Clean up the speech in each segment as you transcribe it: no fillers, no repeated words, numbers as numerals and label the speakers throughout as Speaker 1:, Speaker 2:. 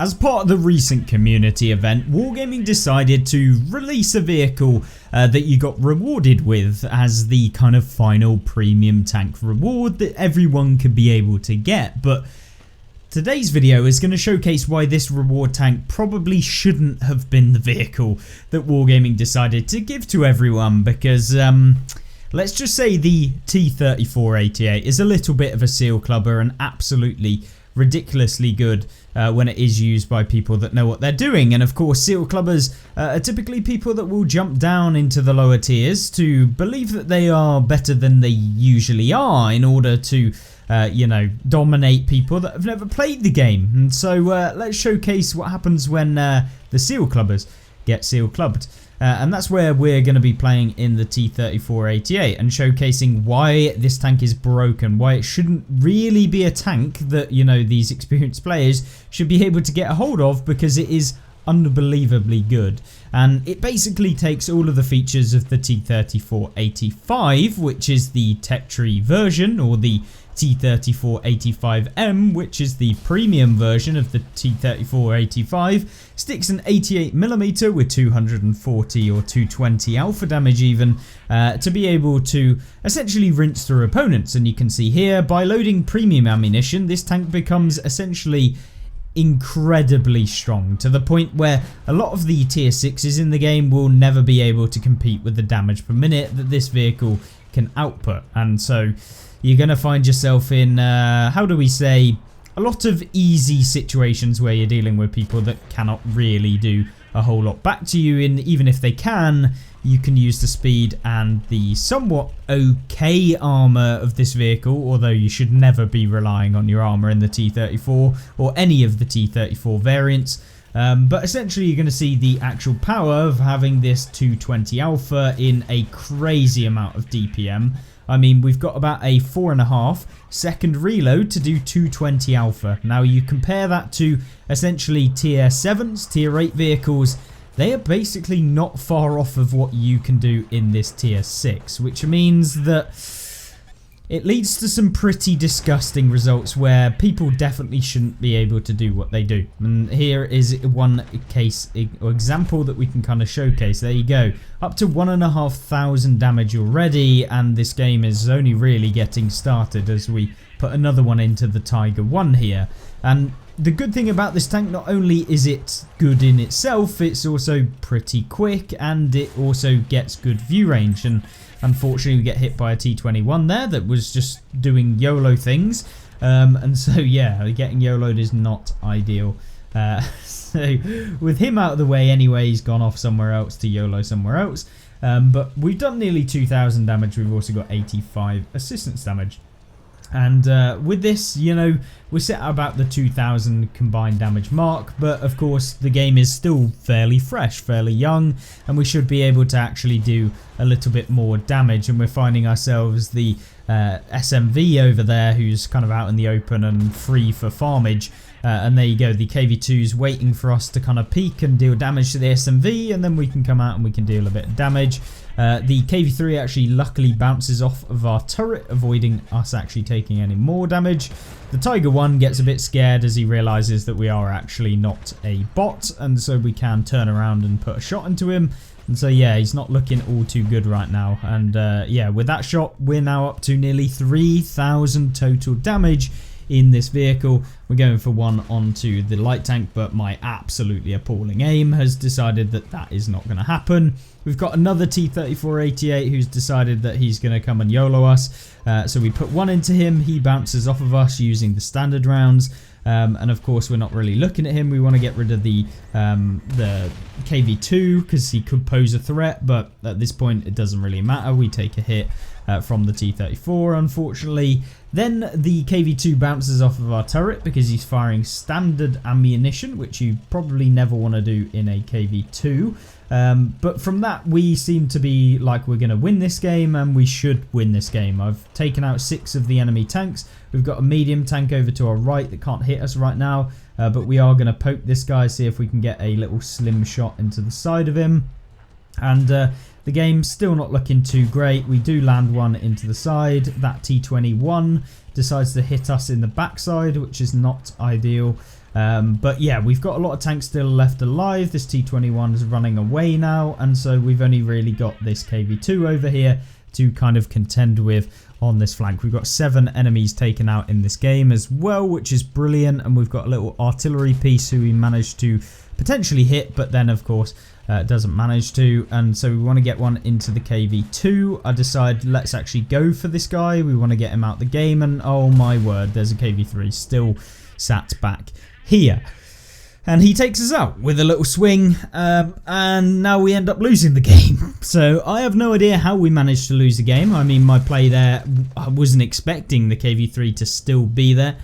Speaker 1: As part of the recent community event, Wargaming decided to release a vehicle that you got rewarded with as the kind of final premium tank reward that everyone could be able to get. But today's video is going to showcase why this reward tank probably shouldn't have been the vehicle that Wargaming decided to give to everyone, because let's just say the T-3488 is a little bit of a seal clubber and absolutely ridiculously good when it is used by people that know what they're doing. And of course, seal clubbers are typically people that will jump down into the lower tiers to believe that they are better than they usually are in order to dominate people that have never played the game. And so let's showcase what happens when the seal clubbers get seal clubbed. And that's where we're going to be playing in the T-3488 and showcasing why this tank is broken, why it shouldn't really be a tank that, these experienced players should be able to get a hold of, because it is unbelievably good. And it basically takes all of the features of the T-3485, which is the tech tree version, or the T-3485M, which is the premium version of the T-3485, sticks an 88mm with 240 or 220 alpha damage even, to be able to essentially rinse through opponents. And you can see here, by loading premium ammunition, this tank becomes essentially incredibly strong, to the point where a lot of the tier 6s in the game will never be able to compete with the damage per minute that this vehicle can output. And so you're going to find yourself in, how do we say, a lot of easy situations where you're dealing with people that cannot really do a whole lot back to you. And even if they can, you can use the speed and the somewhat okay armor of this vehicle, although you should never be relying on your armor in the T-34 or any of the T-34 variants. But essentially you're going to see the actual power of having this 220 alpha in a crazy amount of DPM. I mean, we've got about a 4.5 second reload to do 220 alpha. Now you compare that to essentially tier 7s, tier 8 vehicles. They are basically not far off of what you can do in this tier 6, which means that it leads to some pretty disgusting results where people definitely shouldn't be able to do what they do. And here is one case or example that we can kind of showcase. There you go, up to 1,500 damage already, and this game is only really getting started as we put another one into the Tiger 1 here. And the good thing about this tank, not only is it good in itself, it's also pretty quick, and it also gets good view range. And unfortunately we get hit by a T21 there that was just doing YOLO things, and so yeah, getting YOLO'd is not ideal. So with him out of the way anyway, he's gone off somewhere else to YOLO somewhere else. But we've done nearly 2,000 damage. We've also got 85 assistance damage. And with this, we're set at about the 2,000 combined damage mark, but of course the game is still fairly fresh, fairly young, and we should be able to actually do a little bit more damage. And we're finding ourselves the SMV over there, who's kind of out in the open and free for farmage. And there you go, the KV2's waiting for us to kind of peek and deal damage to the SMV, and then we can come out and we can deal a bit of damage. The KV3 actually luckily bounces off of our turret, avoiding us actually taking any more damage. The Tiger 1 gets a bit scared as he realizes that we are actually not a bot, and so we can turn around and put a shot into him. And so yeah, he's not looking all too good right now. And yeah, with that shot, we're now up to nearly 3,000 total damage in this vehicle. We're going for one onto the light tank, but my absolutely appalling aim has decided that that is not going to happen. We've got another T-3488 who's decided that he's going to come and YOLO us. So we put one into him, he bounces off of us using the standard rounds. And of course we're not really looking at him. We want to get rid of the KV2 because he could pose a threat, but at this point it doesn't really matter. We take a hit from the T-34 unfortunately. Then the KV2 bounces off of our turret because he's firing standard ammunition, which you probably never want to do in a KV2. But from that we seem to be like we're going to win this game, and we should win this game. I've taken out 6 of the enemy tanks. We've got a medium tank over to our right that can't hit us right now, but we are going to poke this guy, see if we can get a little slim shot into the side of him. And the game's still not looking too great. We do land one into the side. That T21 decides to hit us in the backside, which is not ideal. But yeah, we've got a lot of tanks still left alive. This T21 is running away now, and so we've only really got this KV2 over here to kind of contend with on this flank. We've got 7 enemies taken out in this game as well, which is brilliant, and we've got a little artillery piece who we managed to potentially hit, but then of course doesn't manage to, and so we want to get one into the KV2. I decide let's actually go for this guy. We want to get him out the game, and oh my word, there's a KV3 still sat back here. And he takes us out with a little swing, and now we end up losing the game. So I have no idea how we managed to lose the game. I mean, my play there, I wasn't expecting the KV3 to still be there.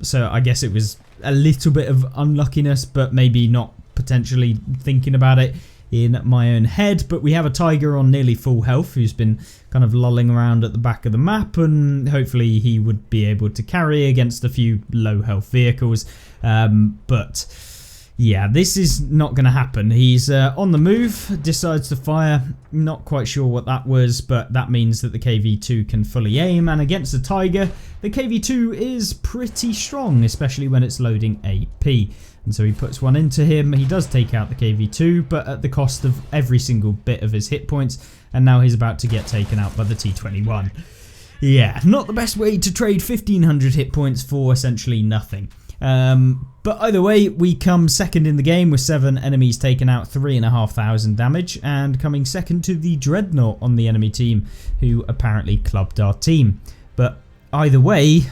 Speaker 1: So I guess it was a little bit of unluckiness, but maybe not potentially thinking about it in my own head. But we have a tiger on nearly full health who's been kind of lolling around at the back of the map, and hopefully he would be able to carry against a few low health vehicles. But yeah, this is not going to happen. He's on the move, decides to fire. Not quite sure what that was, but that means that the KV2 can fully aim, and against the tiger, the KV2 is pretty strong, especially when it's loading AP. And so he puts one into him. He does take out the KV2, but at the cost of every single bit of his hit points, and now he's about to get taken out by the T21. Yeah, not the best way to trade 1500 hit points for essentially nothing. But either way, we come second in the game with 7 enemies taken out, 3,500 damage, and coming second to the Dreadnought on the enemy team, who apparently clubbed our team. But either way,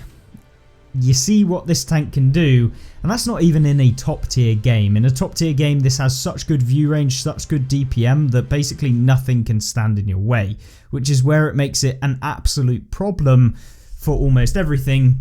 Speaker 1: you see what this tank can do, and that's not even in a top tier game. In a top tier game, this has such good view range, such good DPM, that basically nothing can stand in your way, which is where it makes it an absolute problem for almost everything.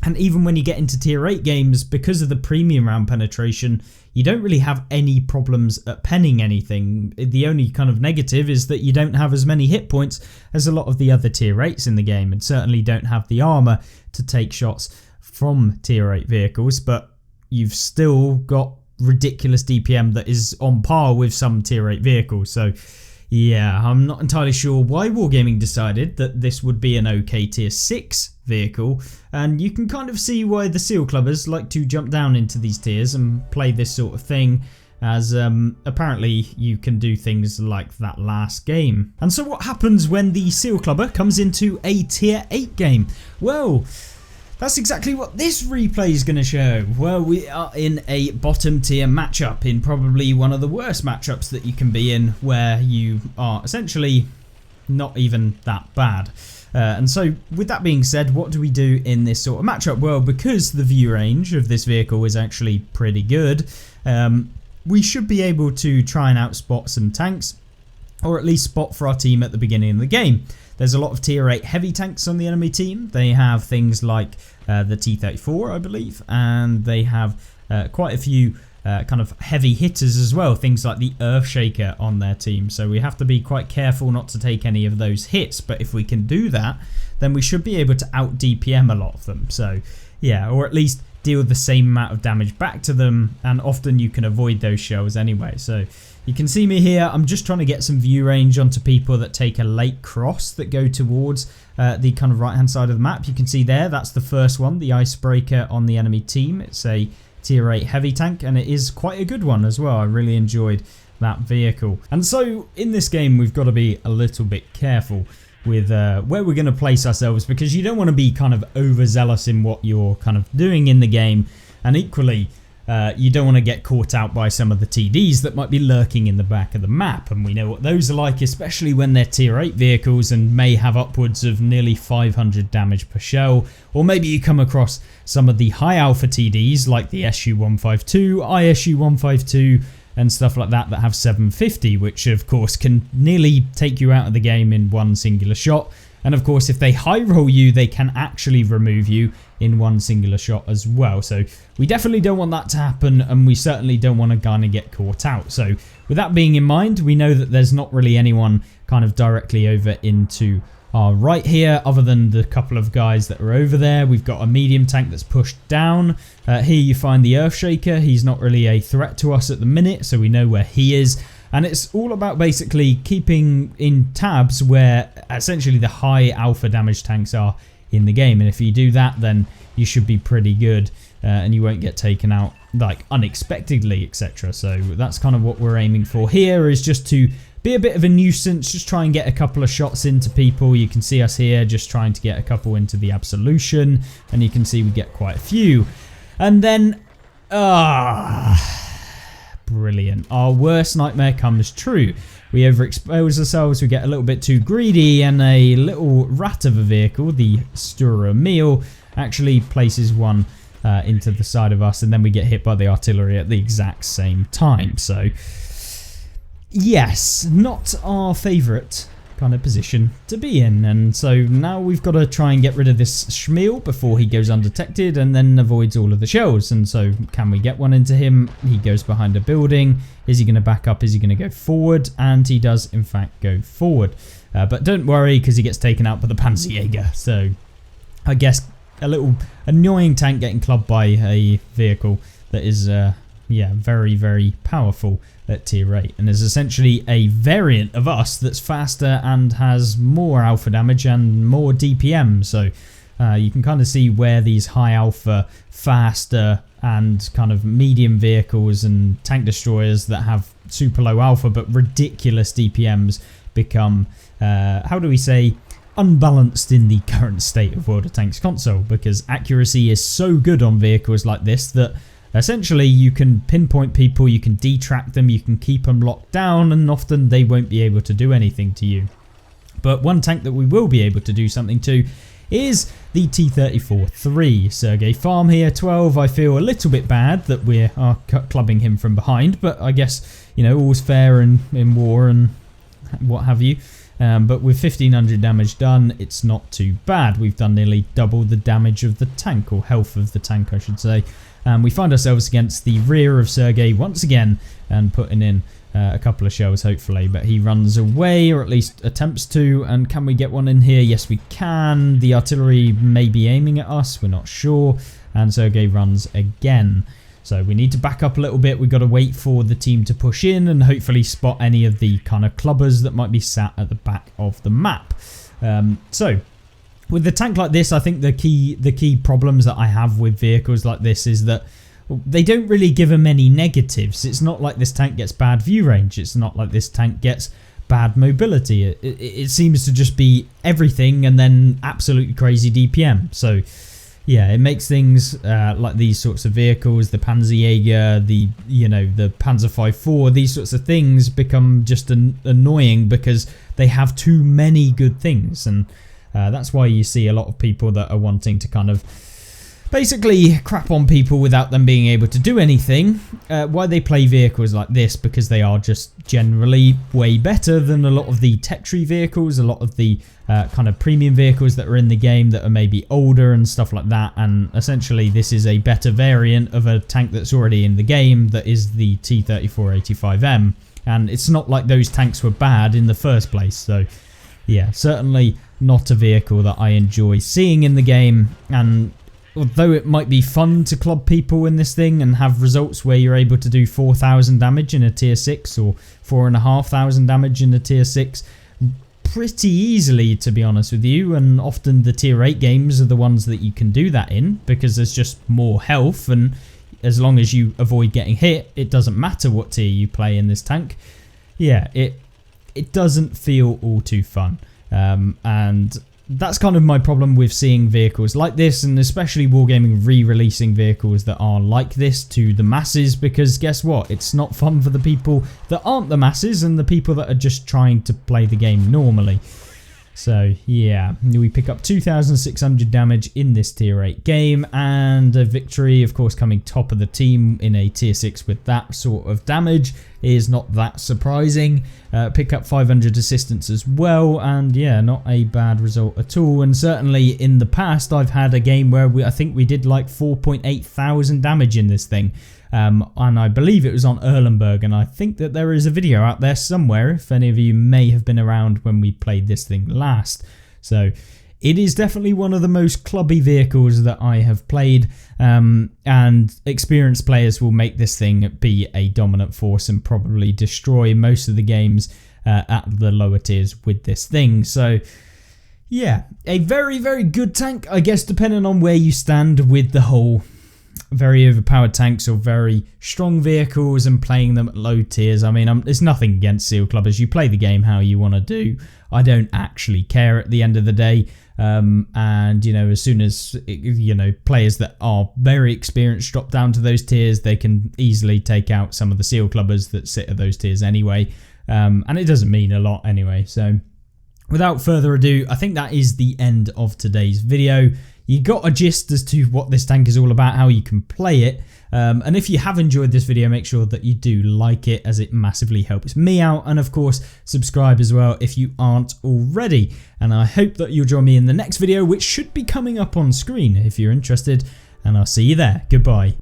Speaker 1: And even when you get into tier 8 games, because of the premium round penetration, you don't really have any problems at penning anything. The only kind of negative is that you don't have as many hit points as a lot of the other tier 8s in the game, and certainly don't have the armor to take shots from tier 8 vehicles, but you've still got ridiculous DPM that is on par with some tier 8 vehicles. So yeah, I'm not entirely sure why Wargaming decided that this would be an okay tier 6 vehicle, and you can kind of see why the Seal Clubbers like to jump down into these tiers and play this sort of thing, as apparently you can do things like that last game. And so what happens when the Seal Clubber comes into a tier 8 game? Well, that's exactly what this replay is going to show. Well, we are in a bottom tier matchup, in probably one of the worst matchups that you can be in, where you are essentially not even that bad. And so with that being said, what do we do in this sort of matchup? Well, because the view range of this vehicle is actually pretty good, we should be able to try and outspot some tanks, or at least spot for our team at the beginning of the game. There's a lot of tier 8 heavy tanks on the enemy team. They have things like the T-34, I believe, and they have quite a few kind of heavy hitters as well, things like the Earthshaker on their team. So we have to be quite careful not to take any of those hits, but if we can do that, then we should be able to out DPM a lot of them. So yeah, or at least deal the same amount of damage back to them, and often you can avoid those shells anyway. So you can see me here, I'm just trying to get some view range onto people that take a late cross that go towards the kind of right hand side of the map. You can see there, that's the first one, the Icebreaker on the enemy team. It's a tier 8 heavy tank, and it is quite a good one as well. I really enjoyed that vehicle. And so in this game, we've got to be a little bit careful with where we're going to place ourselves, because you don't want to be kind of overzealous in what you're kind of doing in the game, and equally you don't want to get caught out by some of the TDs that might be lurking in the back of the map, and we know what those are like, especially when they're tier 8 vehicles and may have upwards of nearly 500 damage per shell. Or maybe you come across some of the high alpha TDs like the SU-152, ISU-152 and stuff like that that have 750, which of course can nearly take you out of the game in one singular shot. And of course, if they high roll you, they can actually remove you in one singular shot as well. So we definitely don't want that to happen, and we certainly don't want to kind of get caught out. So with that being in mind, we know that there's not really anyone kind of directly over into our right here, other than the couple of guys that are over there. We've got a medium tank that's pushed down. Here you find the Earthshaker. He's not really a threat to us at the minute, so we know where he is. And it's all about basically keeping in tabs where essentially the high alpha damage tanks are in the game. And if you do that, then you should be pretty good, and you won't get taken out like unexpectedly, etc. So that's kind of what we're aiming for here, is just to be a bit of a nuisance, just try and get a couple of shots into people. You can see us here just trying to get a couple into the absolution, and you can see we get quite a few. And then, brilliant. Our worst nightmare comes true. We overexpose ourselves, we get a little bit too greedy, and a little rat of a vehicle, the Stura Meal, actually places one into the side of us, and then we get hit by the artillery at the exact same time. So, yes, not our favourite kind of position to be in. And so now we've got to try and get rid of this Schmiel before he goes undetected and then avoids all of the shells. And so can we get one into him? He goes behind a building. Is he going to back up? Is he going to go forward? And he does in fact go forward. But don't worry, because he gets taken out by the Panzerjäger. So I guess a little annoying tank getting clubbed by a vehicle that is very, very powerful at tier 8, and is essentially a variant of us that's faster and has more alpha damage and more DPM. So you can kind of see where these high alpha, faster and kind of medium vehicles and tank destroyers that have super low alpha but ridiculous DPMs become, how do we say, unbalanced in the current state of World of Tanks console, because accuracy is so good on vehicles like this that essentially you can pinpoint people, you can detract them, you can keep them locked down, and often they won't be able to do anything to you. But one tank that we will be able to do something to is the T-34-3. Sergei Farm here, 12. I feel a little bit bad that we are clubbing him from behind, but I guess, you know, all's fair in war and what have you. But with 1500 damage done, it's not too bad. We've done nearly double the damage of the tank, or health of the tank, I should say. We find ourselves against the rear of Sergei once again, and putting in a couple of shells hopefully, but he runs away, or at least attempts to. And can we get one in here? Yes, we can. The artillery may be aiming at us, we're not sure, and Sergei runs again. So we need to back up a little bit. We've got to wait for the team to push in and hopefully spot any of the kind of clubbers that might be sat at the back of the map. So with the tank like this, I think the key problems that I have with vehicles like this is that they don't really give them any negatives. It's not like this tank gets bad view range. It's not like this tank gets bad mobility. It seems to just be everything and then absolutely crazy DPM. So yeah, it makes things like these sorts of vehicles, the Panzerjäger, the Panzer 5-4, these sorts of things become just annoying because they have too many good things. And that's why you see a lot of people that are wanting to kind of basically crap on people without them being able to do anything. Why they play vehicles like this, because they are just generally way better than a lot of the tech tree vehicles, a lot of the kind of premium vehicles that are in the game that are maybe older and stuff like that. And essentially this is a better variant of a tank that's already in the game, that is the T-34-85M. And it's not like those tanks were bad in the first place. So yeah, certainly not a vehicle that I enjoy seeing in the game. And although it might be fun to club people in this thing and have results where you're able to do 4,000 damage in a tier 6 or 4,500 damage in a tier 6 pretty easily, to be honest with you, and often the tier 8 games are the ones that you can do that in because there's just more health, and as long as you avoid getting hit, it doesn't matter what tier you play in this tank. Yeah, it doesn't feel all too fun. And that's kind of my problem with seeing vehicles like this, and especially Wargaming re-releasing vehicles that are like this to the masses, because guess what? It's not fun for the people that aren't the masses and the people that are just trying to play the game normally. So yeah, we pick up 2,600 damage in this tier 8 game, and a victory, of course, coming top of the team in a tier 6 with that sort of damage is not that surprising. Pick up 500 assistance as well, and yeah, not a bad result at all. And certainly in the past I've had a game where I think we did like 4.8 thousand damage in this thing. And I believe it was on Erlenberg, and I think that there is a video out there somewhere if any of you may have been around when we played this thing last. So it is definitely one of the most clubby vehicles that I have played, and experienced players will make this thing be a dominant force and probably destroy most of the games at the lower tiers with this thing. So Yeah, a very, very good tank, I guess, depending on where you stand with the whole very overpowered tanks or very strong vehicles and playing them at low tiers. I mean, there's nothing against Seal Clubbers. You play the game how you want to do. I don't actually care at the end of the day. And, you know, as soon as, you know, players that are very experienced drop down to those tiers, they can easily take out some of the Seal Clubbers that sit at those tiers anyway. And it doesn't mean a lot anyway. So without further ado, I think that is the end of today's video. You got a gist as to what this tank is all about, how you can play it. And if you have enjoyed this video, make sure that you do like it, as it massively helps me out. And of course, subscribe as well if you aren't already. And I hope that you'll join me in the next video, which should be coming up on screen if you're interested. And I'll see you there. Goodbye.